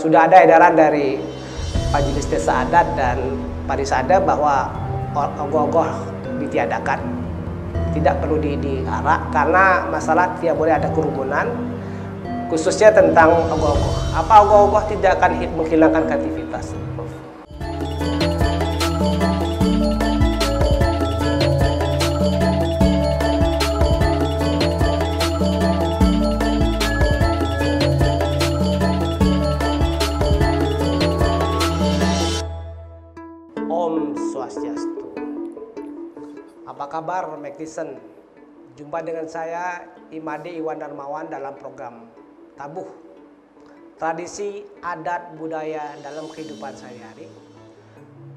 Sudah ada edaran dari Majelis Desa Adat dan Parisada bahwa ogoh-ogoh ditiadakan, tidak perlu diarak karena masalah tidak boleh ada kerumunan, khususnya tentang ogoh-ogoh. Apa ogoh-ogoh tidak akan menghilangkan kreativitas? Om Swastiastu. Apa kabar Maktisen? Jumpa dengan saya Imade Iwan Darmawan dalam program Tabuh, Tradisi Adat Budaya dalam Kehidupan Sehari-hari.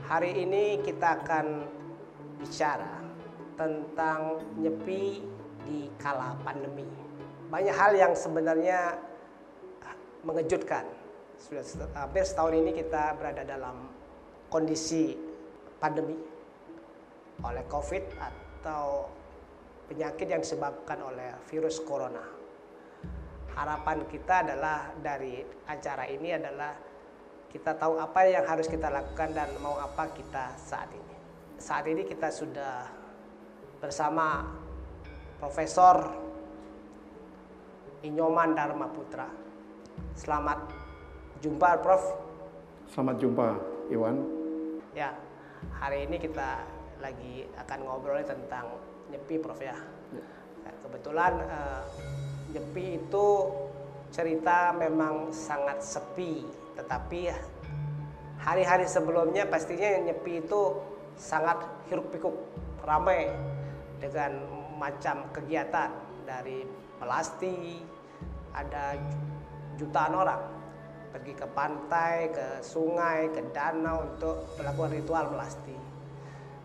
Hari ini kita akan bicara tentang nyepi di kala pandemi. Banyak hal yang sebenarnya mengejutkan. Sudah hampir setahun ini kita berada dalam kondisi pandemi oleh COVID atau penyakit yang disebabkan oleh virus corona. Harapan kita adalah dari acara ini adalah kita tahu apa yang harus kita lakukan dan mau apa kita saat ini. Saat ini kita sudah bersama Profesor Inyoman Dharma Putra. Selamat jumpa, Prof. Selamat jumpa, Iwan. Ya, hari ini kita lagi akan ngobrol tentang nyepi, Prof ya. Kebetulan nyepi itu cerita memang sangat sepi, tetapi hari-hari sebelumnya pastinya nyepi itu sangat hiruk-pikuk, ramai dengan macam kegiatan dari melasti, ada jutaan orang pergi ke pantai, ke sungai, ke danau untuk melakukan ritual melasti.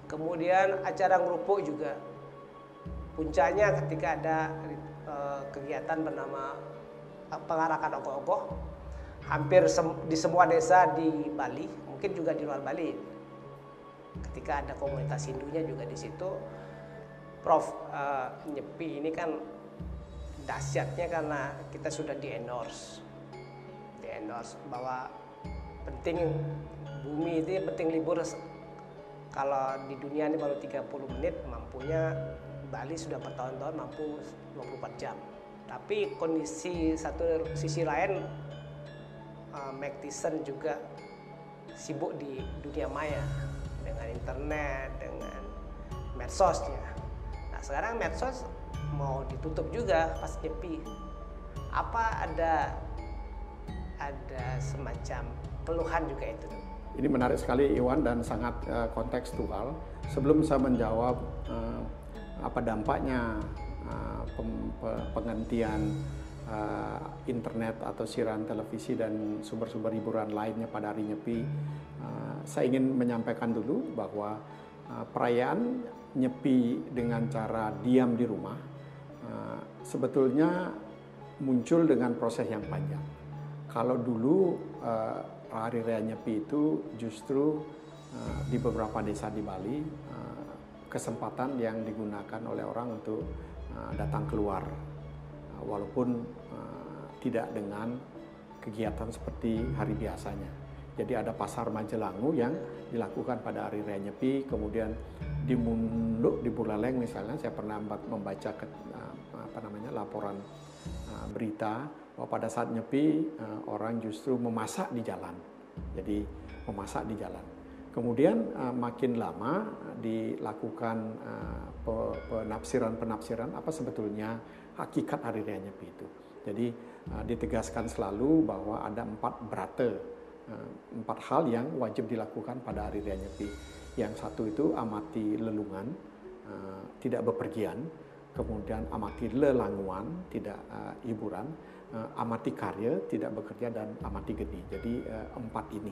Kemudian acara ngerupuk juga. Puncaknya ketika ada kegiatan bernama pengarakan ogoh-ogoh. Hampir di semua desa di Bali, mungkin juga di luar Bali. Ketika ada komunitas Hindunya juga di situ. Prof, nyepi ini kan dahsyatnya karena kita sudah di-endorse bahwa penting bumi itu penting libur. Kalau di dunia ini baru 30 menit, mampunya Bali sudah bertahun-tahun mampu 24 jam. Tapi kondisi satu sisi lain Maktisen juga sibuk di dunia maya dengan internet, dengan medsosnya. Nah, sekarang medsos mau ditutup juga pas nyepi. Apa ada semacam keluhan juga itu? Ini menarik sekali, Iwan, dan sangat kontekstual. Sebelum saya menjawab apa dampaknya penghentian internet atau siaran televisi dan sumber-sumber hiburan lainnya pada hari nyepi, saya ingin menyampaikan dulu bahwa perayaan nyepi dengan cara diam di rumah sebetulnya muncul dengan proses yang panjang. Kalau dulu hari raya nyepi itu justru di beberapa desa di Bali kesempatan yang digunakan oleh orang untuk datang keluar, walaupun tidak dengan kegiatan seperti hari biasanya. Jadi ada pasar Majelangu yang dilakukan pada hari raya nyepi, kemudian di Munduk, di Buleleng misalnya, saya pernah membaca laporan berita bahwa pada saat nyepi orang justru memasak di jalan. Jadi memasak di jalan. Kemudian makin lama dilakukan penafsiran apa sebetulnya hakikat hari raya nyepi itu. Jadi ditegaskan selalu bahwa ada 4 brata, 4 hal yang wajib dilakukan pada hari raya nyepi. Yang satu itu amati lelungan, tidak bepergian. Kemudian amati lelanguan, tidak hiburan, amati karya, tidak bekerja, dan amati geni. Jadi 4 ini.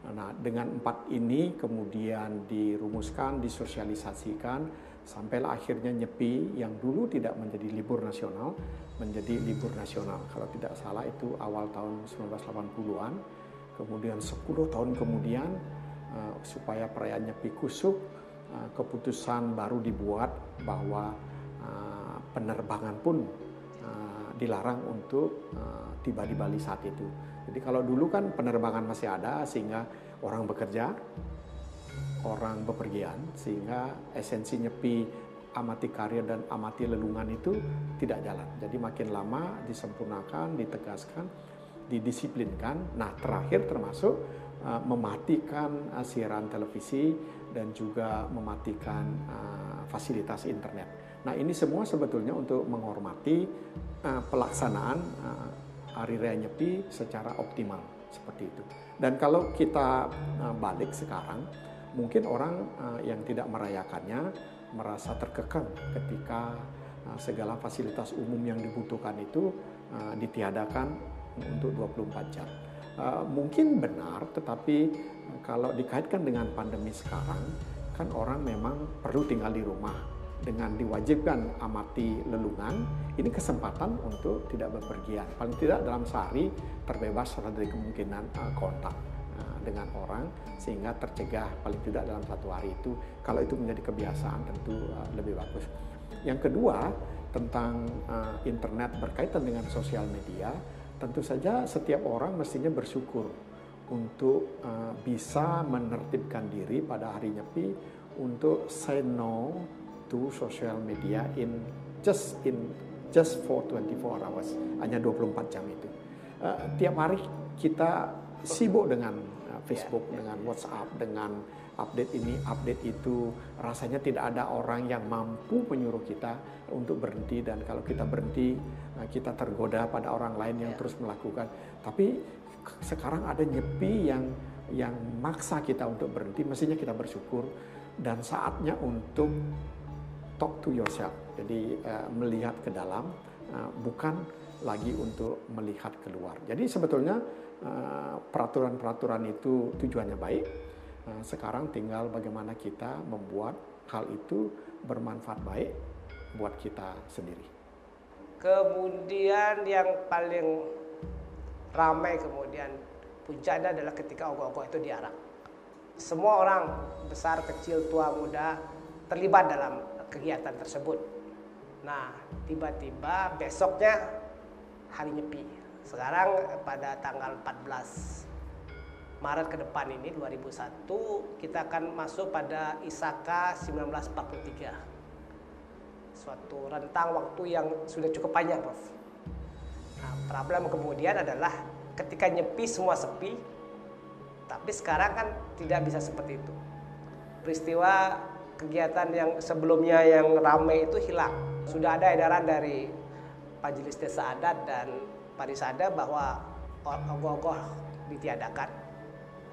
Nah, dengan 4 ini kemudian dirumuskan, disosialisasikan, sampailah akhirnya nyepi yang dulu tidak menjadi libur nasional, menjadi libur nasional. Kalau tidak salah itu awal tahun 1980-an. Kemudian 10 tahun kemudian, supaya perayaan nyepi kusuk, keputusan baru dibuat bahwa penerbangan pun dilarang untuk tiba di Bali saat itu. Jadi kalau dulu kan penerbangan masih ada sehingga orang bekerja, orang bepergian, sehingga esensi nyepi amati karir dan amati lelungan itu tidak jalan. Jadi makin lama disempurnakan, ditegaskan, didisiplinkan. Nah terakhir termasuk mematikan siaran televisi dan juga mematikan fasilitas internet. Nah ini semua sebetulnya untuk menghormati pelaksanaan Hari Raya Nyepi secara optimal seperti itu. Dan kalau kita balik sekarang, mungkin orang yang tidak merayakannya merasa terkekang ketika segala fasilitas umum yang dibutuhkan itu ditiadakan untuk 24 jam. Mungkin benar, tetapi kalau dikaitkan dengan pandemi sekarang, kan orang memang perlu tinggal di rumah. Dengan diwajibkan amati lelungan, ini kesempatan untuk tidak bepergian. Paling tidak dalam sehari terbebas dari kemungkinan kontak dengan orang, sehingga tercegah paling tidak dalam satu hari itu. Kalau itu menjadi kebiasaan tentu lebih bagus. Yang kedua, tentang internet berkaitan dengan sosial media, tentu saja setiap orang mestinya bersyukur untuk bisa menertibkan diri pada hari Nyepi untuk say no to social media just for 24 hours, hanya 24 jam itu. Tiap hari kita sibuk dengan Facebook, dengan WhatsApp, dengan update ini, update itu. Rasanya tidak ada orang yang mampu menyuruh kita untuk berhenti, dan kalau kita berhenti, kita tergoda pada orang lain yang terus melakukan. Tapi sekarang ada Nyepi yang maksa kita untuk berhenti, mestinya kita bersyukur, dan saatnya untuk talk to yourself. Jadi melihat ke dalam, bukan lagi untuk melihat keluar. Jadi sebetulnya peraturan-peraturan itu tujuannya baik. Sekarang tinggal bagaimana kita membuat hal itu bermanfaat baik buat kita sendiri. Kemudian yang paling ramai kemudian puncaknya adalah ketika ogoh-ogoh itu diarak. Semua orang besar, kecil, tua, muda terlibat dalam kegiatan tersebut. Nah, tiba-tiba besoknya hari Nyepi. Sekarang pada tanggal 14 Maret ke depan ini 2001 kita akan masuk pada Isaka 1943. Suatu rentang waktu yang sudah cukup panjang, Prof. Nah, problem kemudian adalah ketika Nyepi semua sepi, tapi sekarang kan tidak bisa seperti itu. Peristiwa kegiatan yang sebelumnya yang ramai itu hilang. Sudah ada edaran dari Majelis Desa Adat dan Parisada bahwa ogoh-ogoh ditiadakan,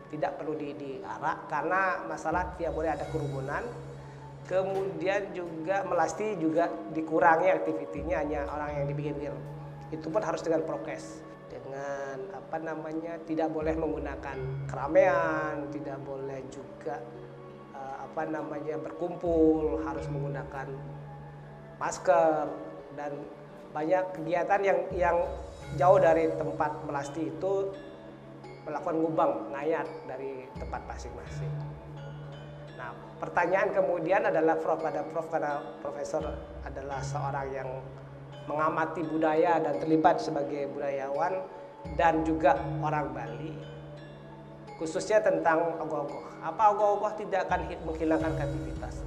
tidak perlu diarak karena masalah tidak boleh ada kerumunan. Kemudian juga melasti juga dikurangi aktivitinya, hanya orang yang dibikin. Itu pun harus dengan prokes, dengan tidak boleh menggunakan keramaian, tidak boleh juga berkumpul, harus menggunakan masker, dan banyak kegiatan yang jauh dari tempat melasti itu melakukan ngubang, ngayat dari tempat masing-masing. Nah, pertanyaan kemudian adalah karena Profesor adalah seorang yang mengamati budaya dan terlibat sebagai budayawan dan juga orang Bali, khususnya tentang ogoh-ogoh. Apa ogoh-ogoh tidak akan menghilangkan kreativitas?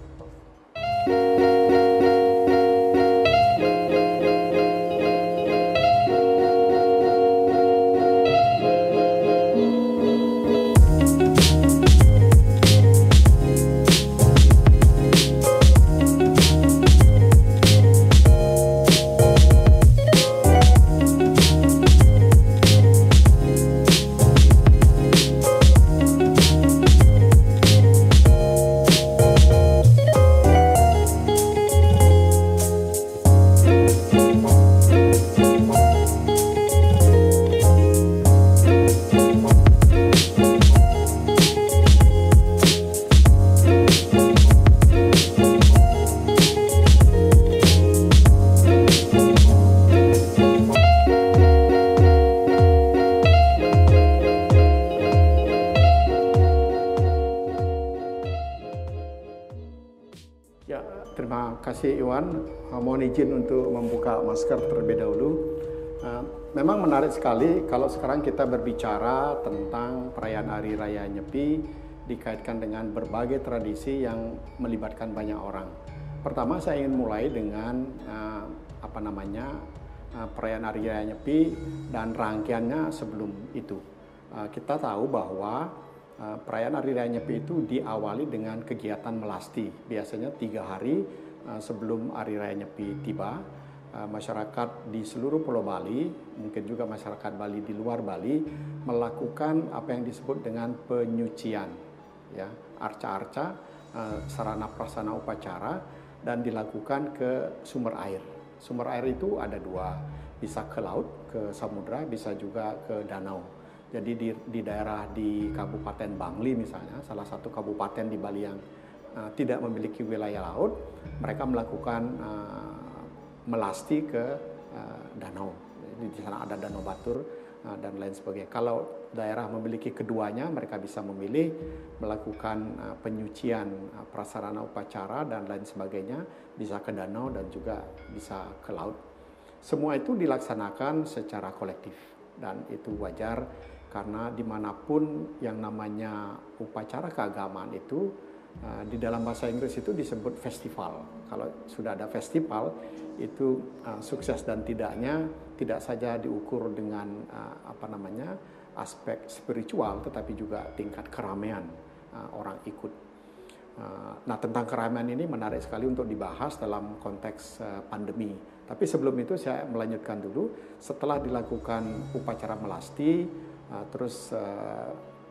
terima kasih Iwan. Mohon izin untuk membuka masker terlebih dahulu. Memang menarik sekali kalau sekarang kita berbicara tentang perayaan Hari Raya Nyepi dikaitkan dengan berbagai tradisi yang melibatkan banyak orang. Pertama saya ingin mulai dengan perayaan Hari Raya Nyepi dan rangkaiannya sebelum itu. Kita tahu bahwa perayaan Hari Raya Nyepi itu diawali dengan kegiatan melasti. Biasanya 3 hari sebelum Hari Raya Nyepi tiba, masyarakat di seluruh Pulau Bali, mungkin juga masyarakat Bali di luar Bali, melakukan apa yang disebut dengan penyucian, ya, arca-arca, sarana prasarana upacara, dan dilakukan ke sumber air. Sumber air itu ada 2, bisa ke laut, ke samudra, bisa juga ke danau. Jadi di daerah di Kabupaten Bangli misalnya, salah satu kabupaten di Bali yang tidak memiliki wilayah laut, mereka melakukan melasti ke danau. Jadi di sana ada Danau Batur dan lain sebagainya. Kalau daerah memiliki keduanya, mereka bisa memilih melakukan penyucian prasarana upacara dan lain sebagainya, bisa ke danau dan juga bisa ke laut. Semua itu dilaksanakan secara kolektif dan itu wajar karena dimanapun yang namanya upacara keagamaan itu di dalam bahasa Inggris itu disebut festival. Kalau sudah ada festival itu sukses dan tidaknya tidak saja diukur dengan aspek spiritual, tetapi juga tingkat keramaian orang ikut. Nah, tentang keramaian ini menarik sekali untuk dibahas dalam konteks pandemi. Tapi sebelum itu saya melanjutkan dulu. Setelah dilakukan upacara melasti, terus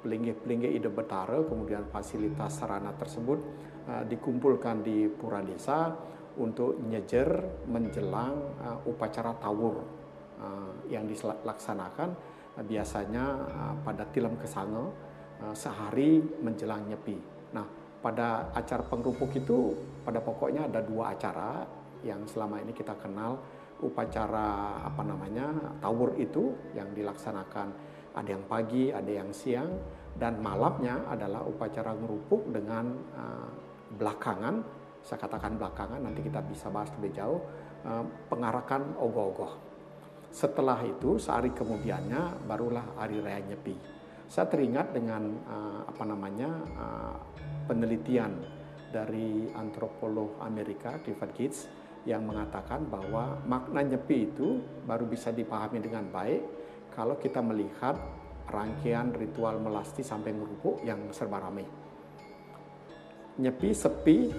pelinggih-pelinggih Ide Betara, kemudian fasilitas sarana tersebut dikumpulkan di Pura Desa untuk nyejer menjelang upacara tawur yang dilaksanakan biasanya pada Tilem Kesange sehari menjelang Nyepi. Nah, pada acara pengerupuk itu pada pokoknya ada 2 acara yang selama ini kita kenal. Upacara tawur itu yang dilaksanakan ada yang pagi, ada yang siang, dan malamnya adalah upacara ngerupuk dengan belakangan, saya katakan belakangan, nanti kita bisa bahas lebih jauh, pengarakan ogoh-ogoh. Setelah itu, sehari kemudiannya barulah Hari Raya Nyepi. Saya teringat dengan penelitian dari antropolog Amerika, Clifford Geertz, yang mengatakan bahwa makna Nyepi itu baru bisa dipahami dengan baik kalau kita melihat rangkaian ritual melasti sampai ngerupuk yang serba ramai. Nyepi sepi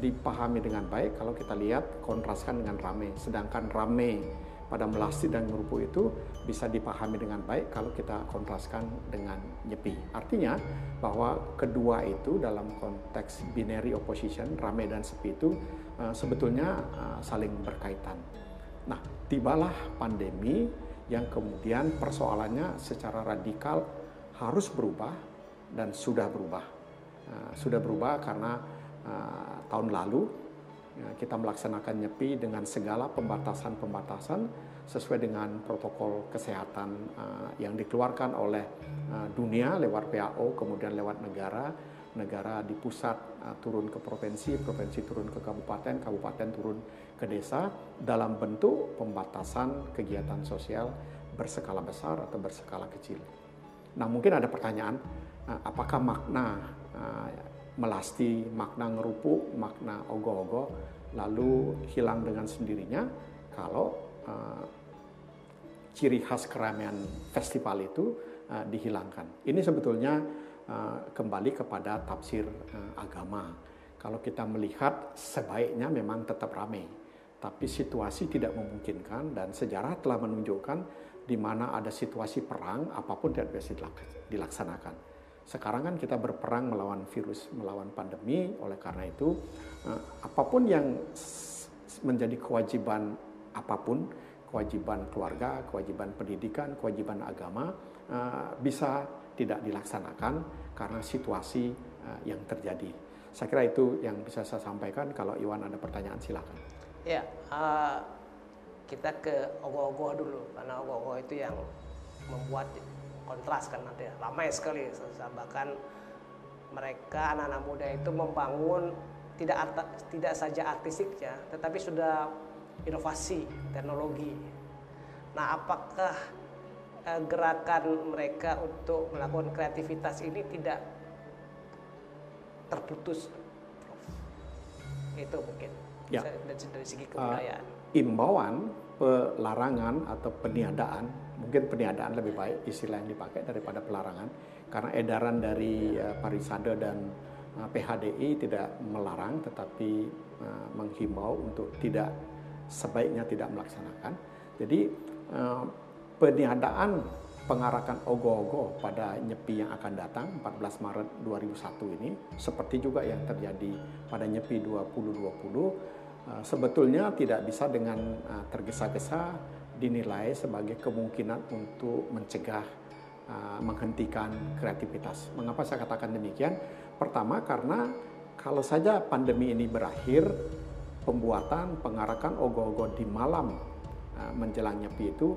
dipahami dengan baik kalau kita lihat kontraskan dengan ramai. Sedangkan ramai pada melasti dan ngerupuk itu bisa dipahami dengan baik kalau kita kontraskan dengan nyepi. Artinya bahwa kedua itu dalam konteks binary opposition, ramai dan sepi itu sebetulnya saling berkaitan. Nah, tibalah pandemi yang kemudian persoalannya secara radikal harus berubah dan sudah berubah. Sudah berubah karena tahun lalu kita melaksanakan Nyepi dengan segala pembatasan-pembatasan sesuai dengan protokol kesehatan yang dikeluarkan oleh dunia lewat WHO, kemudian lewat negara di pusat turun ke provinsi, provinsi turun ke kabupaten, kabupaten turun ke desa dalam bentuk pembatasan kegiatan sosial berskala besar atau berskala kecil. Nah, mungkin ada pertanyaan, apakah makna melasti, makna ngerupuk, makna ogoh-ogoh lalu hilang dengan sendirinya kalau ciri khas keramaian festival itu dihilangkan. Ini sebetulnya kembali kepada tafsir agama. Kalau kita melihat sebaiknya memang tetap ramai, tapi situasi tidak memungkinkan dan sejarah telah menunjukkan di mana ada situasi perang apapun tidak bisa dilaksanakan. Sekarang kan kita berperang melawan virus, melawan pandemi, oleh karena itu apapun yang menjadi kewajiban apapun, kewajiban keluarga, kewajiban pendidikan, kewajiban agama bisa tidak dilaksanakan karena situasi yang terjadi. Saya kira itu yang bisa saya sampaikan. Kalau Iwan ada pertanyaan silakan. Ya, kita ke ogoh-ogoh dulu karena ogoh-ogoh itu yang membuat kontras kan nanti ramai sekali, bahkan mereka anak-anak muda itu membangun tidak saja artistiknya, tetapi sudah inovasi teknologi. Nah, apakah gerakan mereka untuk melakukan kreativitas ini tidak terputus, Prof? Itu mungkin Ya. dari segi kebudayaan. Imbauan pelarangan atau peniadaan, mungkin peniadaan lebih baik istilah yang dipakai daripada pelarangan, karena edaran dari Parisade dan PHDI tidak melarang, tetapi menghimbau untuk sebaiknya tidak melaksanakan. Jadi peniadaan pengarakan ogoh-ogoh pada Nyepi yang akan datang 14 Maret 2001 ini, seperti juga yang terjadi pada Nyepi 2020, sebetulnya tidak bisa dengan tergesa-gesa dinilai sebagai kemungkinan untuk mencegah, menghentikan kreativitas. Mengapa saya katakan demikian? Pertama, karena kalau saja pandemi ini berakhir, pembuatan pengarakan ogoh-ogoh di malam menjelang Nyepi itu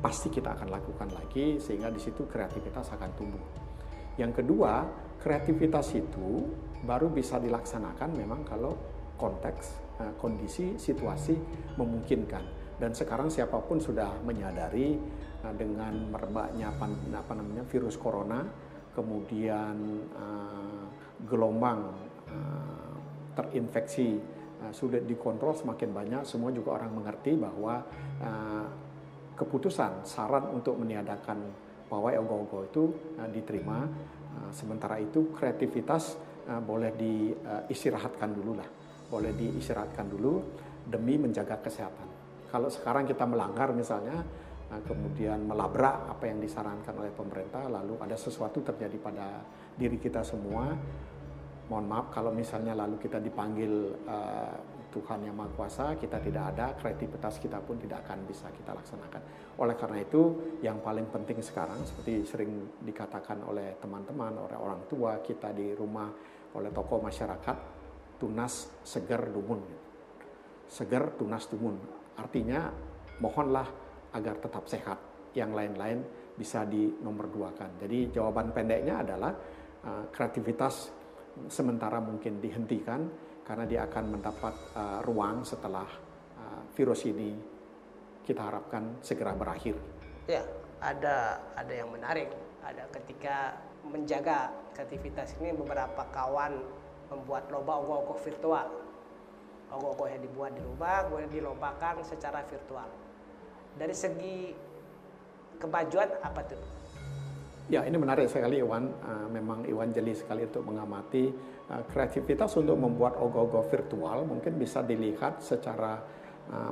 pasti kita akan lakukan lagi, sehingga di situ kreativitas akan tumbuh. Yang kedua, kreativitas itu baru bisa dilaksanakan memang kalau konteks, kondisi, situasi memungkinkan. Dan sekarang siapapun sudah menyadari dengan merebaknya virus corona, kemudian gelombang terinfeksi sulit dikontrol semakin banyak, semua juga orang mengerti bahwa keputusan saran untuk meniadakan pawai ogoh-ogoh itu diterima. Sementara itu kreativitas boleh diistirahatkan dulu lah, boleh diistirahatkan dulu demi menjaga kesehatan. Kalau sekarang kita melanggar misalnya, kemudian melabrak apa yang disarankan oleh pemerintah, lalu ada sesuatu terjadi pada diri kita semua, mohon maaf kalau misalnya lalu kita dipanggil Tuhan Yang Maha Kuasa, kita tidak ada, kreativitas kita pun tidak akan bisa kita laksanakan. Oleh karena itu, yang paling penting sekarang, seperti sering dikatakan oleh teman-teman, oleh orang tua kita di rumah, oleh tokoh masyarakat, tunas seger dumun. Seger tunas dumun. Artinya, mohonlah agar tetap sehat. Yang lain-lain bisa dinomorduakan. Jadi jawaban pendeknya adalah kreativitas sementara mungkin dihentikan, karena dia akan mendapat ruang setelah virus ini kita harapkan segera berakhir. Ya, ada yang menarik. Ada ketika menjaga kreativitas ini, beberapa kawan membuat lomba ogoh-ogoh virtual. Ogoh-ogoh yang dibuat di rumah boleh dilombakan secara virtual. Dari segi kemajuan apa tuh? Ya, ini menarik sekali Iwan. Memang Iwan jeli sekali untuk mengamati kreativitas untuk membuat ogoh-ogoh virtual. Mungkin bisa dilihat secara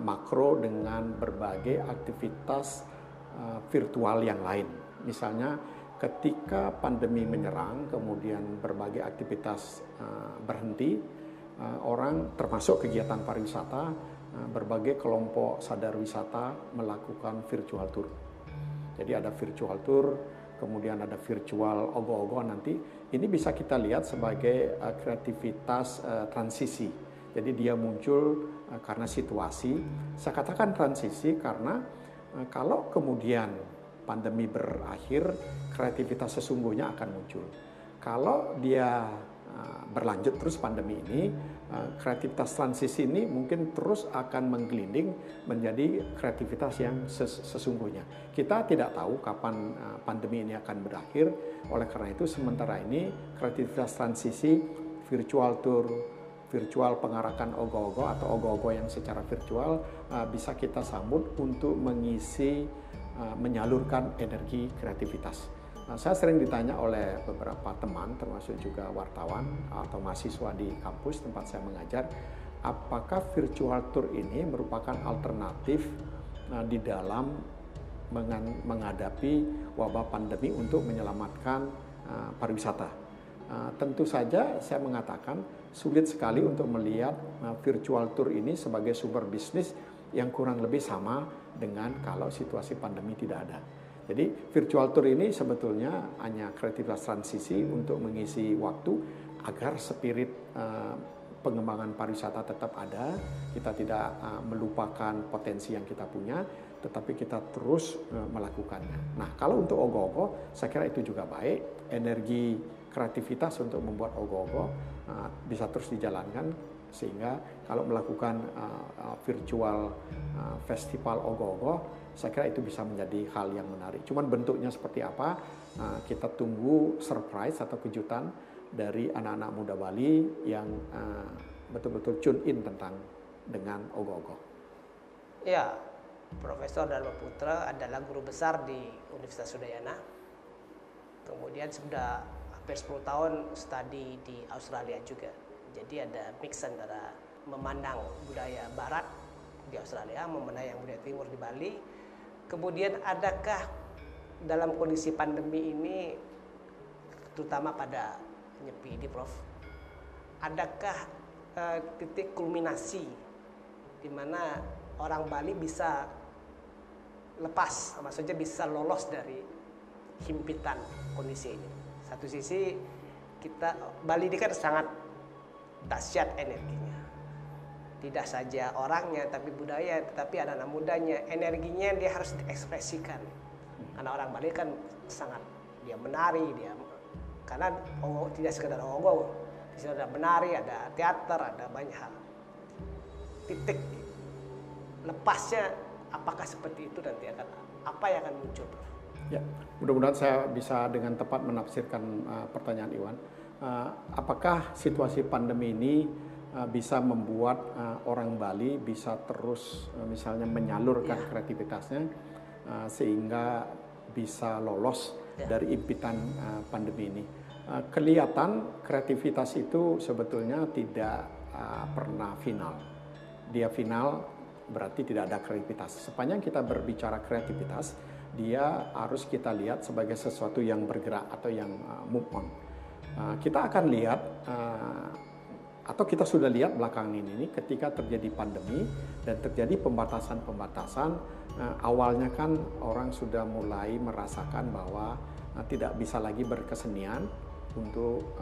makro dengan berbagai aktivitas virtual yang lain. Misalnya ketika pandemi menyerang, kemudian berbagai aktivitas berhenti, orang termasuk kegiatan pariwisata, berbagai kelompok sadar wisata melakukan virtual tour. Jadi ada virtual tour, kemudian ada virtual ogoh-ogoh nanti. Ini bisa kita lihat sebagai kreativitas transisi. Jadi dia muncul karena situasi. Saya katakan transisi karena kalau kemudian pandemi berakhir, kreativitas sesungguhnya akan muncul. Kalau dia berlanjut terus pandemi ini, kreativitas transisi ini mungkin terus akan menggelinding menjadi kreativitas yang sesungguhnya. Kita tidak tahu kapan pandemi ini akan berakhir. Oleh karena itu sementara ini kreativitas transisi, virtual tour, virtual pengarakan ogoh-ogoh atau ogoh-ogoh yang secara virtual bisa kita sambut untuk mengisi, menyalurkan energi kreativitas. Saya sering ditanya oleh beberapa teman, termasuk juga wartawan atau mahasiswa di kampus tempat saya mengajar, apakah virtual tour ini merupakan alternatif di dalam menghadapi wabah pandemi untuk menyelamatkan pariwisata. Tentu saja saya mengatakan sulit sekali untuk melihat virtual tour ini sebagai sumber bisnis yang kurang lebih sama dengan kalau situasi pandemi tidak ada. Jadi virtual tour ini sebetulnya hanya kreativitas transisi untuk mengisi waktu agar spirit pengembangan pariwisata tetap ada. Kita tidak melupakan potensi yang kita punya, tetapi kita terus melakukannya. Nah, kalau untuk ogoh-ogoh, saya kira itu juga baik. Energi kreativitas untuk membuat ogoh-ogoh bisa terus dijalankan, sehingga kalau melakukan virtual festival ogoh-ogoh, saya kira itu bisa menjadi hal yang menarik. Cuman bentuknya seperti apa, kita tunggu surprise atau kejutan dari anak-anak muda Bali yang betul-betul tune in dengan ogoh-ogoh. Ya, Profesor Dharma Putra adalah guru besar di Universitas Udayana. Kemudian sudah hampir 10 tahun studi di Australia juga. Jadi ada mix antara memandang budaya barat di Australia, memandang budaya timur di Bali. Kemudian adakah dalam kondisi pandemi ini, terutama pada Nyepi ini Prof, adakah titik kulminasi di mana orang Bali bisa lepas, maksudnya bisa lolos dari himpitan kondisi ini? Satu sisi Bali ini kan sangat dahsyat energinya, tidak saja orangnya tapi budaya, tetapi anak-anak mudanya, energinya dia harus diekspresikan. Karena orang Bali kan sangat, dia menari, karena tidak sekedar ogoh, di sini ada menari, ada teater, ada banyak hal. Titik lepasnya apakah seperti itu nanti apa yang akan muncul? Ya, mudah-mudahan saya bisa dengan tepat menafsirkan pertanyaan Iwan. Apakah situasi pandemi ini bisa membuat orang Bali bisa terus misalnya menyalurkan kreativitasnya sehingga bisa lolos dari impitan pandemi ini? Kelihatan kreativitas itu sebetulnya tidak pernah final. Dia final berarti tidak ada kreativitas. Sepanjang kita berbicara kreativitas, dia harus kita lihat sebagai sesuatu yang bergerak atau yang move on. Kita akan lihat atau kita sudah lihat belakangan ini ketika terjadi pandemi dan terjadi pembatasan-pembatasan, awalnya kan orang sudah mulai merasakan bahwa tidak bisa lagi berkesenian untuk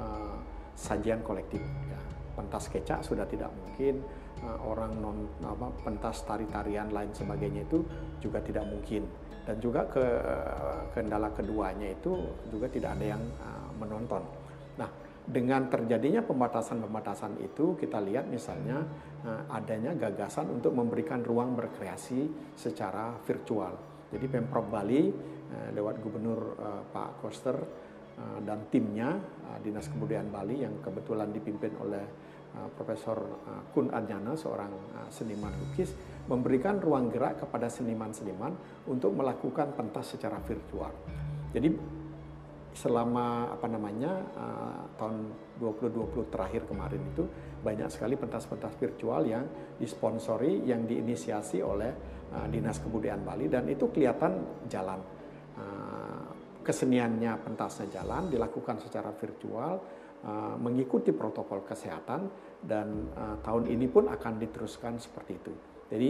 sajian kolektif. Ya, pentas kecak sudah tidak mungkin, orang pentas tari-tarian lain sebagainya itu juga tidak mungkin, dan juga kendala keduanya itu juga tidak ada yang menonton. Nah, dengan terjadinya pembatasan-pembatasan itu kita lihat misalnya adanya gagasan untuk memberikan ruang berkreasi secara virtual. Jadi Pemprov Bali lewat Gubernur Pak Koster dan timnya Dinas Kebudayaan Bali yang kebetulan dipimpin oleh Profesor Kun Anjana, seorang seniman lukis, memberikan ruang gerak kepada seniman-seniman untuk melakukan pentas secara virtual. Jadi selama tahun 2020 terakhir kemarin itu banyak sekali pentas-pentas virtual yang disponsori, yang diinisiasi oleh Dinas Kebudayaan Bali, dan itu kelihatan jalan. Keseniannya, pentasnya jalan, dilakukan secara virtual, mengikuti protokol kesehatan, dan tahun ini pun akan diteruskan seperti itu. Jadi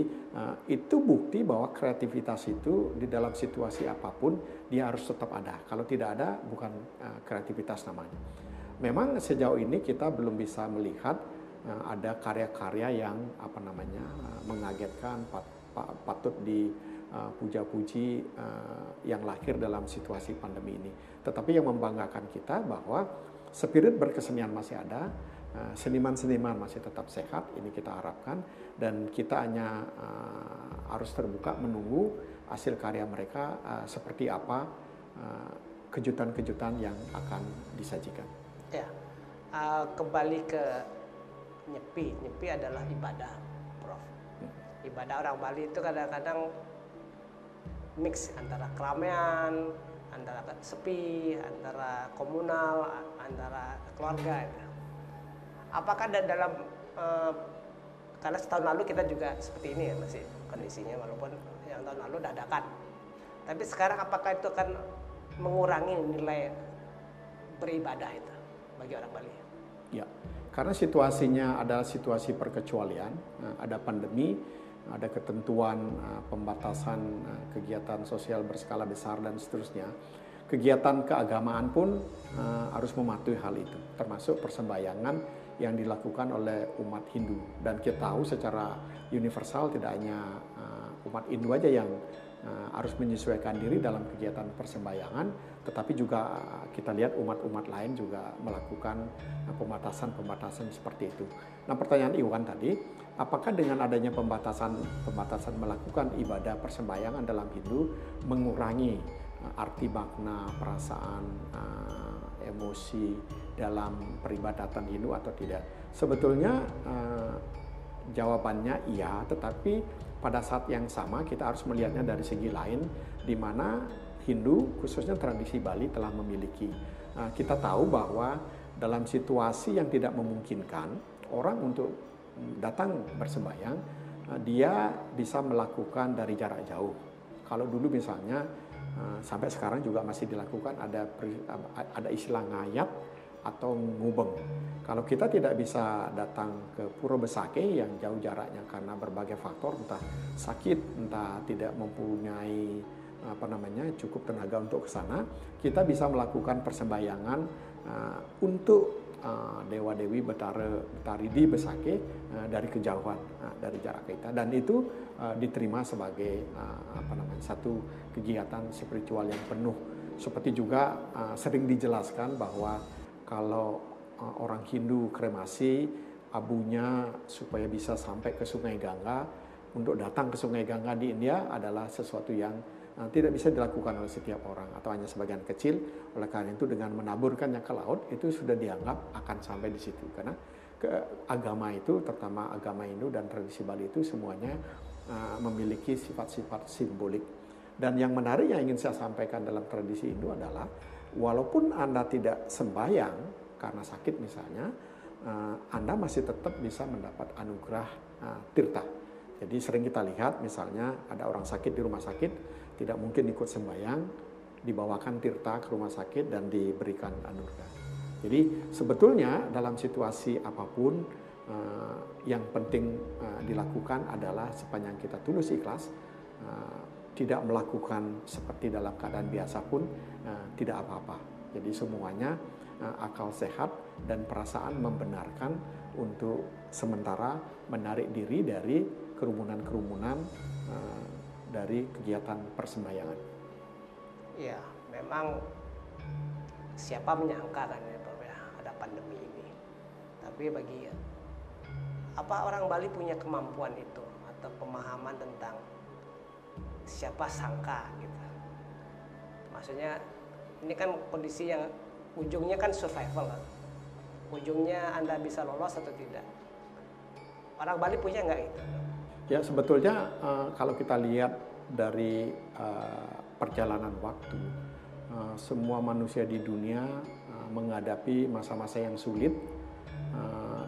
itu bukti bahwa kreativitas itu di dalam situasi apapun dia harus tetap ada. Kalau tidak ada, bukan kreativitas namanya. Memang sejauh ini kita belum bisa melihat ada karya-karya yang mengagetkan, patut dipuja-puji yang lahir dalam situasi pandemi ini. Tetapi yang membanggakan kita bahwa spirit berkesenian masih ada, seniman-seniman masih tetap sehat, ini kita harapkan, dan kita hanya harus terbuka menunggu hasil karya mereka seperti apa kejutan-kejutan yang akan disajikan. Ya, kembali ke Nyepi. Nyepi adalah ibadah, Prof. Ibadah orang Bali itu kadang-kadang mix antara keramaian, antara sepi, antara komunal, antara keluarga. Apakah dalam karena setahun lalu kita juga seperti ini ya masih kondisinya, walaupun yang tahun lalu dadakan. Tapi sekarang apakah itu akan mengurangi nilai beribadah itu bagi orang Bali? Ya, karena situasinya adalah situasi perkecualian, ada pandemi, ada ketentuan pembatasan kegiatan sosial berskala besar dan seterusnya. Kegiatan keagamaan pun harus mematuhi hal itu, termasuk persembahyangan yang dilakukan oleh umat Hindu. Dan kita tahu secara universal tidak hanya umat Hindu aja yang harus menyesuaikan diri dalam kegiatan persembahyangan, tetapi juga kita lihat umat-umat lain juga melakukan pembatasan-pembatasan seperti itu. Nah, pertanyaan Iwan tadi, apakah dengan adanya pembatasan melakukan ibadah persembahyangan dalam Hindu mengurangi arti makna, perasaan, emosi dalam peribadatan Hindu atau tidak? Sebetulnya jawabannya iya, tetapi pada saat yang sama kita harus melihatnya dari segi lain, di mana Hindu, khususnya tradisi Bali, telah memiliki. Kita tahu bahwa dalam situasi yang tidak memungkinkan orang untuk datang bersembahyang, dia bisa melakukan dari jarak jauh. Kalau dulu misalnya, sampai sekarang juga masih dilakukan, ada istilah ngayat atau ngubeng. Kalau kita tidak bisa datang ke Pura Besake yang jauh jaraknya karena berbagai faktor, entah sakit, entah tidak mempunyai cukup tenaga untuk ke sana, kita bisa melakukan persembahyangan untuk dewa-dewi Betari di Besake dari kejauhan, dari jarak kita, dan itu diterima sebagai satu kegiatan spiritual yang penuh. Seperti juga sering dijelaskan bahwa kalau orang Hindu kremasi, abunya supaya bisa sampai ke Sungai Gangga, untuk datang ke Sungai Gangga di India adalah sesuatu yang tidak bisa dilakukan oleh setiap orang atau hanya sebagian kecil. Oleh karena itu dengan menaburkannya ke laut itu sudah dianggap akan sampai di situ, karena agama itu, terutama agama Hindu dan tradisi Bali itu semuanya memiliki sifat-sifat simbolik. Dan yang menarik yang ingin saya sampaikan dalam tradisi Hindu adalah walaupun Anda tidak sembahyang karena sakit misalnya, Anda masih tetap bisa mendapat anugerah tirta. Jadi sering kita lihat misalnya ada orang sakit di rumah sakit, tidak mungkin ikut sembahyang, dibawakan tirta ke rumah sakit dan diberikan anugerah. Jadi sebetulnya dalam situasi apapun, yang penting dilakukan adalah sepanjang kita tulus ikhlas, tidak melakukan seperti dalam keadaan biasa pun tidak apa-apa. Jadi semuanya akal sehat dan perasaan membenarkan untuk sementara menarik diri dari kerumunan-kerumunan dari kegiatan persembahyangan. Ya, memang siapa menyangka kan ya Prof ya, ada pandemi ini. Tapi bagi orang Bali punya kemampuan itu atau pemahaman tentang siapa sangka gitu. Maksudnya ini kan kondisi yang ujungnya kan survival kan. Ujungnya Anda bisa lolos atau tidak. Orang Bali punya nggak itu? Ya sebetulnya kalau kita lihat dari perjalanan waktu, semua manusia di dunia menghadapi masa-masa yang sulit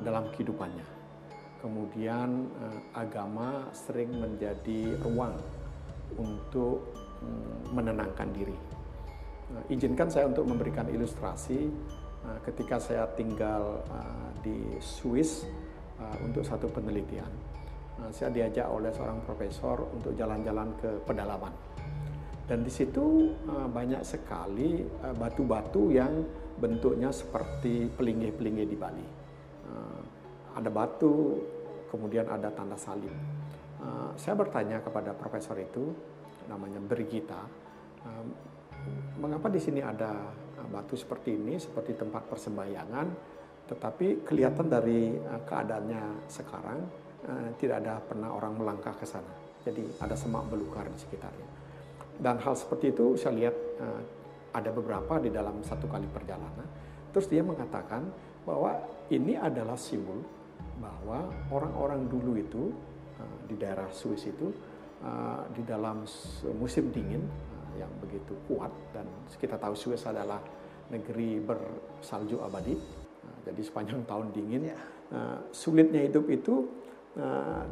dalam kehidupannya. Kemudian agama sering menjadi ruang untuk menenangkan diri. Izinkan saya untuk memberikan ilustrasi ketika saya tinggal di Swiss untuk satu penelitian. Saya diajak oleh seorang profesor untuk jalan-jalan ke pedalaman. Dan di situ banyak sekali batu-batu yang bentuknya seperti pelinggih-pelinggih di Bali. Ada batu, kemudian ada tanda salib. Saya bertanya kepada profesor itu, namanya Brigita, mengapa di sini ada batu seperti ini, seperti tempat persembahyangan, tetapi kelihatan dari keadaannya sekarang tidak ada pernah orang melangkah ke sana. Jadi ada semak belukar di sekitarnya. Dan hal seperti itu saya lihat ada beberapa di dalam satu kali perjalanan. Terus dia mengatakan bahwa ini adalah simbol bahwa orang-orang dulu itu di daerah Swiss itu di dalam musim dingin yang begitu kuat, dan kita tahu Swiss adalah negeri bersalju abadi, jadi sepanjang tahun dingin. Sulitnya hidup itu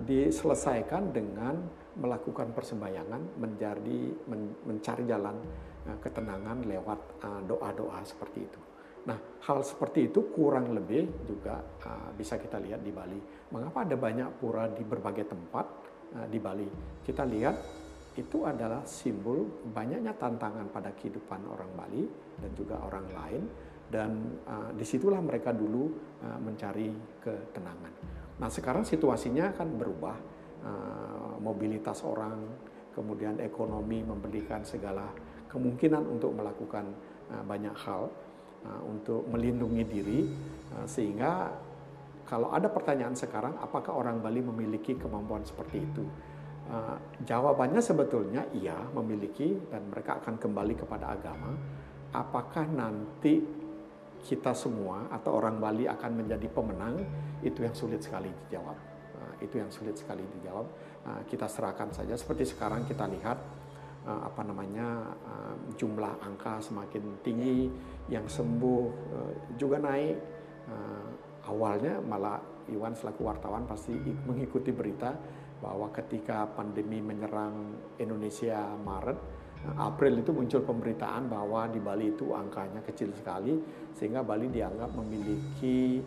diselesaikan dengan melakukan persembahyangan, mencari jalan ketenangan lewat doa-doa seperti itu. Nah, hal seperti itu kurang lebih juga bisa kita lihat di Bali. Mengapa ada banyak pura di berbagai tempat di Bali? Kita lihat itu adalah simbol banyaknya tantangan pada kehidupan orang Bali dan juga orang lain, dan disitulah mereka dulu mencari ketenangan. Nah, sekarang situasinya kan berubah, mobilitas orang, kemudian ekonomi memberikan segala kemungkinan untuk melakukan banyak hal untuk melindungi diri, sehingga kalau ada pertanyaan sekarang, apakah orang Bali memiliki kemampuan seperti itu? Jawabannya sebetulnya iya, memiliki, dan mereka akan kembali kepada agama. Apakah nanti kita semua atau orang Bali akan menjadi pemenang? Itu yang sulit sekali dijawab. Itu yang sulit sekali dijawab. Kita serahkan saja. Seperti sekarang kita lihat jumlah angka semakin tinggi, yang sembuh juga naik. Awalnya malah Iwan selaku wartawan pasti mengikuti berita bahwa ketika pandemi menyerang Indonesia Maret, April itu muncul pemberitaan bahwa di Bali itu angkanya kecil sekali, sehingga Bali dianggap memiliki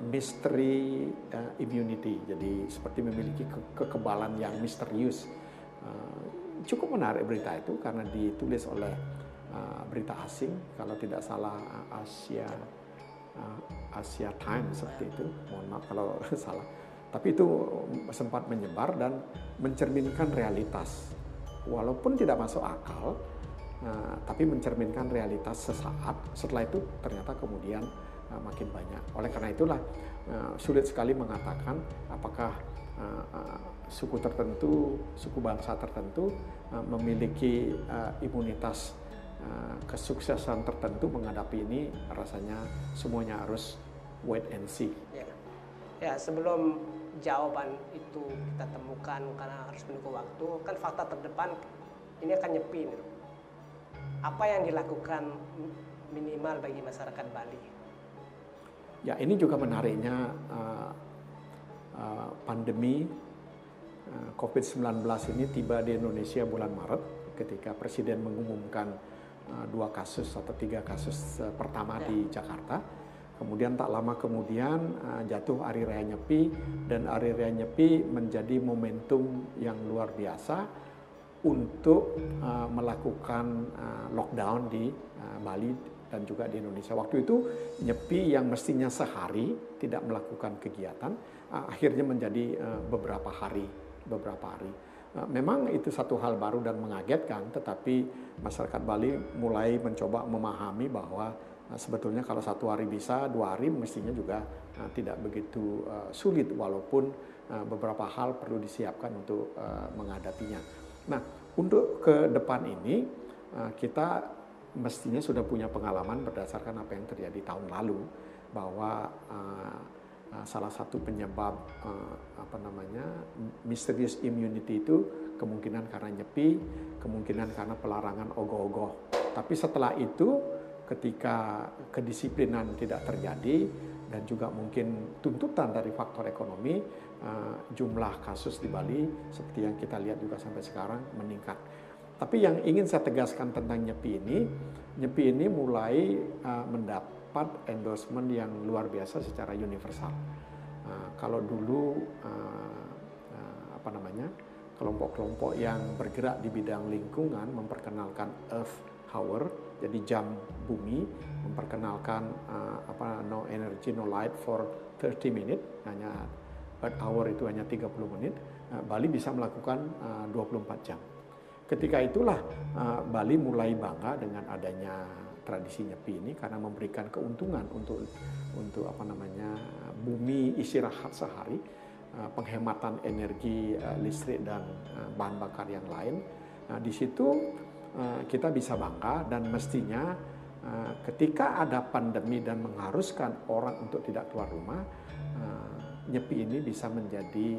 mystery immunity, jadi seperti memiliki kekebalan yang misterius. Cukup menarik berita itu karena ditulis oleh berita asing, kalau tidak salah Asia Times seperti itu, mohon maaf kalau salah. Tapi itu sempat menyebar dan mencerminkan realitas, walaupun tidak masuk akal, tapi mencerminkan realitas sesaat. Setelah itu ternyata kemudian makin banyak. Oleh karena itulah sulit sekali mengatakan apakah suku tertentu, suku bangsa tertentu memiliki imunitas kesuksesan tertentu menghadapi ini. Rasanya semuanya harus wait and see. Ya, sebelum jawaban itu kita temukan karena harus menunggu waktu, kan fakta terdepan ini akan nyepi. Apa yang dilakukan minimal bagi masyarakat Bali? Ya, ini juga menariknya pandemi COVID-19 ini tiba di Indonesia bulan Maret ketika Presiden mengumumkan 2 kasus atau 3 kasus pertama di Jakarta. Kemudian tak lama kemudian jatuh Hari Raya Nyepi, dan Hari Raya Nyepi menjadi momentum yang luar biasa untuk melakukan lockdown di Bali dan juga di Indonesia. Waktu itu Nyepi yang mestinya sehari tidak melakukan kegiatan, akhirnya menjadi beberapa hari. Memang itu satu hal baru dan mengagetkan, tetapi masyarakat Bali mulai mencoba memahami bahwa sebetulnya kalau 1 hari bisa, 2 hari mestinya juga tidak begitu sulit, walaupun beberapa hal perlu disiapkan untuk menghadapinya. Nah, untuk ke depan ini kita mestinya sudah punya pengalaman berdasarkan apa yang terjadi tahun lalu, bahwa salah satu penyebab misterius immunity itu kemungkinan karena nyepi, kemungkinan karena pelarangan ogoh-ogoh. Tapi setelah itu ketika kedisiplinan tidak terjadi dan juga mungkin tuntutan dari faktor ekonomi, jumlah kasus di Bali seperti yang kita lihat juga sampai sekarang meningkat. Tapi yang ingin saya tegaskan tentang Nyepi ini mulai mendapat endorsement yang luar biasa secara universal. Kalau dulu kelompok-kelompok yang bergerak di bidang lingkungan memperkenalkan Earth Hour, jadi jam bumi, memperkenalkan no energy no light for 30 minutes, hanya Earth Hour itu hanya 30 menit, Bali bisa melakukan 24 jam. Ketika itulah Bali mulai bangga dengan adanya tradisi Nyepi ini karena memberikan keuntungan untuk bumi istirahat sehari, penghematan energi listrik dan bahan bakar yang lain. Di situ kita bisa bangga, dan mestinya ketika ada pandemi dan mengharuskan orang untuk tidak keluar rumah, Nyepi ini bisa menjadi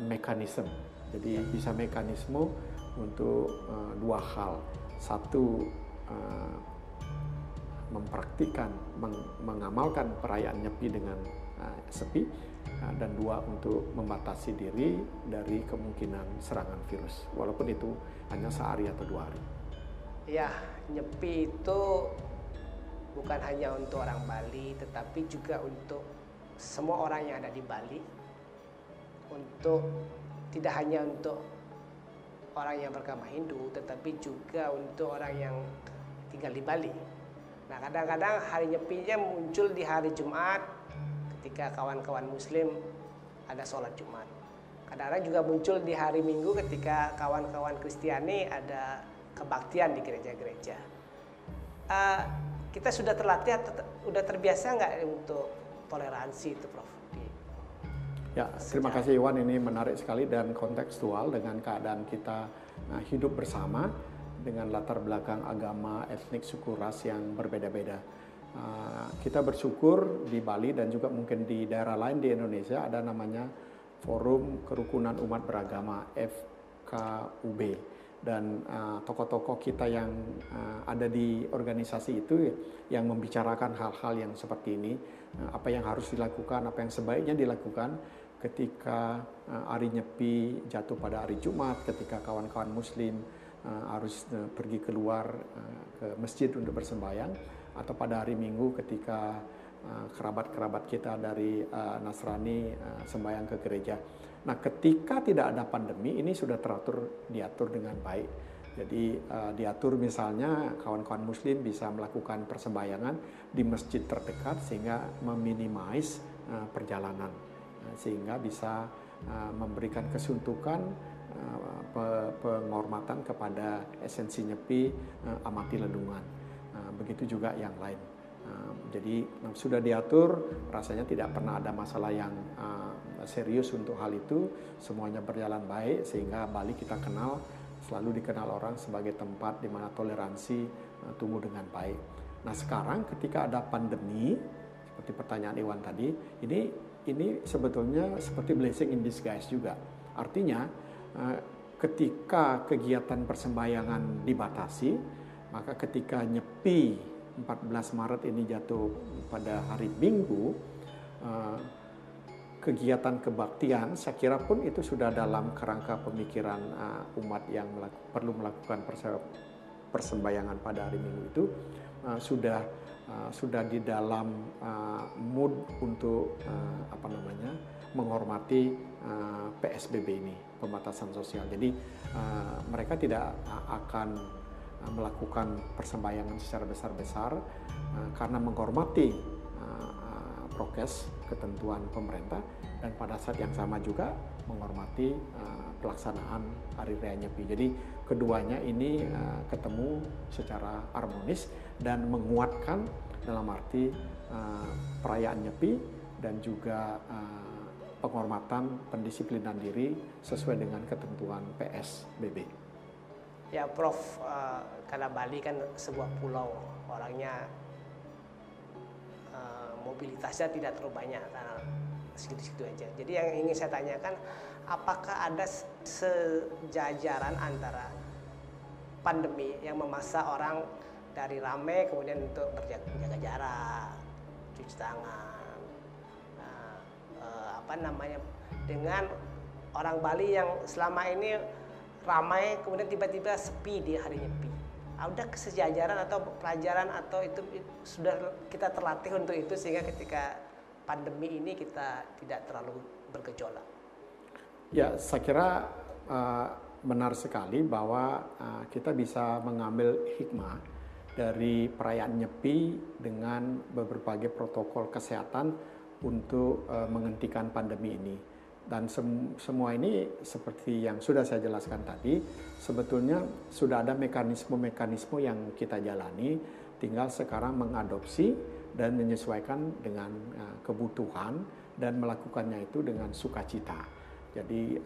mekanisme. Jadi bisa mekanisme untuk 2 hal. Satu, mempraktikkan, mengamalkan perayaan Nyepi dengan sepi, dan 2, untuk membatasi diri dari kemungkinan serangan virus, walaupun itu hanya sehari atau 2 hari. Ya, Nyepi itu bukan hanya untuk orang Bali, tetapi juga untuk semua orang yang ada di Bali. Tidak hanya untuk orang yang beragama Hindu, tetapi juga untuk orang yang tinggal di Bali. Nah, kadang-kadang hari Nyepinya muncul di hari Jumat ketika kawan-kawan Muslim ada sholat Jumat. Kadang-kadang juga muncul di hari Minggu ketika kawan-kawan Kristiani ada kebaktian di gereja-gereja. Kita sudah terlatih, sudah terbiasa nggak untuk toleransi itu, Prof? Ya, terima kasih Iwan, ini menarik sekali dan kontekstual dengan keadaan kita hidup bersama dengan latar belakang agama, etnik, suku, ras yang berbeda-beda. Kita bersyukur di Bali dan juga mungkin di daerah lain di Indonesia ada namanya Forum Kerukunan Umat Beragama, FKUB. Dan tokoh-tokoh kita yang ada di organisasi itu yang membicarakan hal-hal yang seperti ini, apa yang harus dilakukan, apa yang sebaiknya dilakukan ketika hari Nyepi jatuh pada hari Jumat, ketika kawan-kawan Muslim harus pergi keluar ke masjid untuk bersembahyang, atau pada hari Minggu ketika kerabat-kerabat kita dari Nasrani sembahyang ke gereja. Nah, ketika tidak ada pandemi, ini sudah diatur dengan baik. Jadi diatur misalnya kawan-kawan Muslim bisa melakukan persembahyangan di masjid terdekat sehingga meminimais perjalanan, sehingga bisa memberikan kesuntukan penghormatan kepada esensi Nyepi, amati lelungan. Begitu juga yang lain. Jadi sudah diatur, rasanya tidak pernah ada masalah yang serius untuk hal itu. Semuanya berjalan baik sehingga Bali kita kenal, selalu dikenal orang sebagai tempat di mana toleransi tumbuh dengan baik. Nah, sekarang ketika ada pandemi, seperti pertanyaan Iwan tadi, ini sebetulnya seperti blessing in disguise juga. Artinya ketika kegiatan persembahyangan dibatasi, maka ketika Nyepi 14 Maret ini jatuh pada hari Minggu, kegiatan kebaktian saya kira pun itu sudah dalam kerangka pemikiran umat yang perlu melakukan persembahyangan pada hari Minggu itu sudah di dalam mood untuk menghormati PSBB ini, pembatasan sosial. Jadi mereka tidak akan melakukan persembahyangan secara besar-besar karena menghormati prokes ketentuan pemerintah, dan pada saat yang sama juga menghormati pelaksanaan Hari Raya Nyepi. Jadi keduanya ini ketemu secara harmonis dan menguatkan dalam arti perayaan Nyepi dan juga penghormatan pendisiplinan diri sesuai dengan ketentuan PSBB. Ya Prof, karena Bali kan sebuah pulau, orangnya mobilitasnya tidak terlalu banyak karena segitu-segitu aja. Jadi yang ingin saya tanyakan, apakah ada sejajaran antara pandemi yang memaksa orang dari ramai kemudian untuk menjaga jarak, cuci tangan, dengan orang Bali yang selama ini ramai kemudian tiba-tiba sepi di hari Nyepi. Ada kesejajaran atau pelajaran atau itu sudah kita terlatih untuk itu sehingga ketika pandemi ini kita tidak terlalu bergejolak? Ya, saya kira benar sekali bahwa kita bisa mengambil hikmah dari perayaan Nyepi dengan berbagai protokol kesehatan untuk menghentikan pandemi ini. Dan semua ini seperti yang sudah saya jelaskan tadi, sebetulnya sudah ada mekanisme-mekanisme yang kita jalani, tinggal sekarang mengadopsi dan menyesuaikan dengan kebutuhan dan melakukannya itu dengan sukacita. Jadi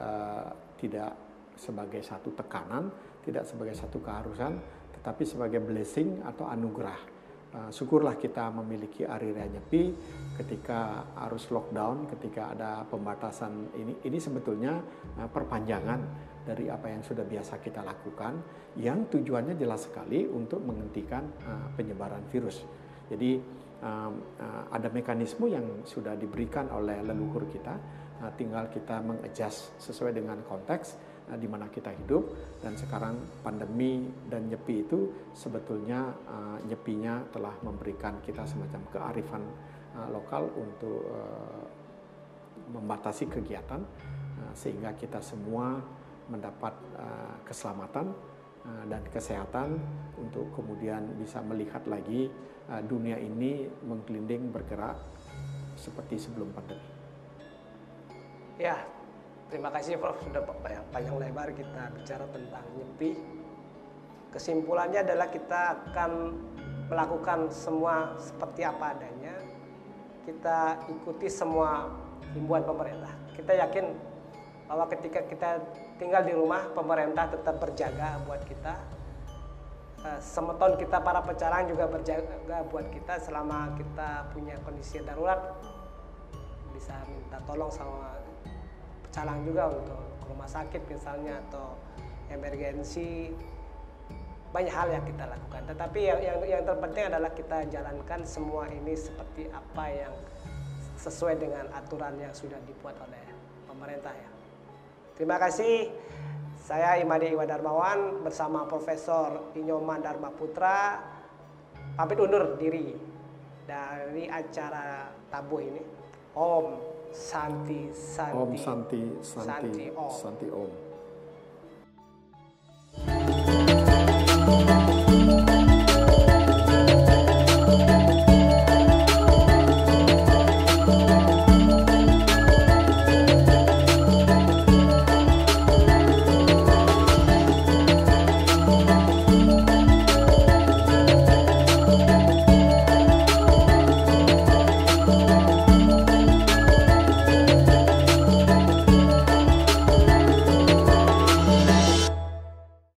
tidak sebagai satu tekanan, tidak sebagai satu keharusan, tetapi sebagai blessing atau anugerah. Syukurlah kita memiliki Hari Raya Nyepi ketika harus lockdown, ketika ada pembatasan ini sebetulnya perpanjangan dari apa yang sudah biasa kita lakukan, yang tujuannya jelas sekali untuk menghentikan penyebaran virus. Jadi ada mekanisme yang sudah diberikan oleh leluhur kita, tinggal kita mengadjust sesuai dengan konteks di mana kita hidup. Dan sekarang pandemi dan Nyepi itu sebetulnya Nyepinya telah memberikan kita semacam kearifan lokal untuk membatasi kegiatan sehingga kita semua mendapat keselamatan dan kesehatan untuk kemudian bisa melihat lagi dunia ini menggelinding bergerak seperti sebelum pandemi. Ya, Terima kasih Prof, sudah panjang lebar kita bicara tentang Nyepi. Kesimpulannya adalah kita akan melakukan semua seperti apa adanya. Kita ikuti semua himbauan pemerintah. Kita yakin bahwa ketika kita tinggal di rumah, pemerintah tetap berjaga buat kita. Semeton kita para pecalang juga berjaga buat kita selama kita punya kondisi darurat. Bisa minta tolong sama pecalang juga untuk ke rumah sakit misalnya atau emergensi. Banyak hal yang kita lakukan, tetapi yang terpenting adalah kita jalankan semua ini seperti apa yang sesuai dengan aturan yang sudah dibuat oleh pemerintah ya. Terima kasih. Saya Imade Iwan Darmawan bersama Profesor Inyoman Dharma Putra pamit undur diri dari acara tabuh ini. Om Santi Santi. Om Santi Santi Santi Om. Santi Om.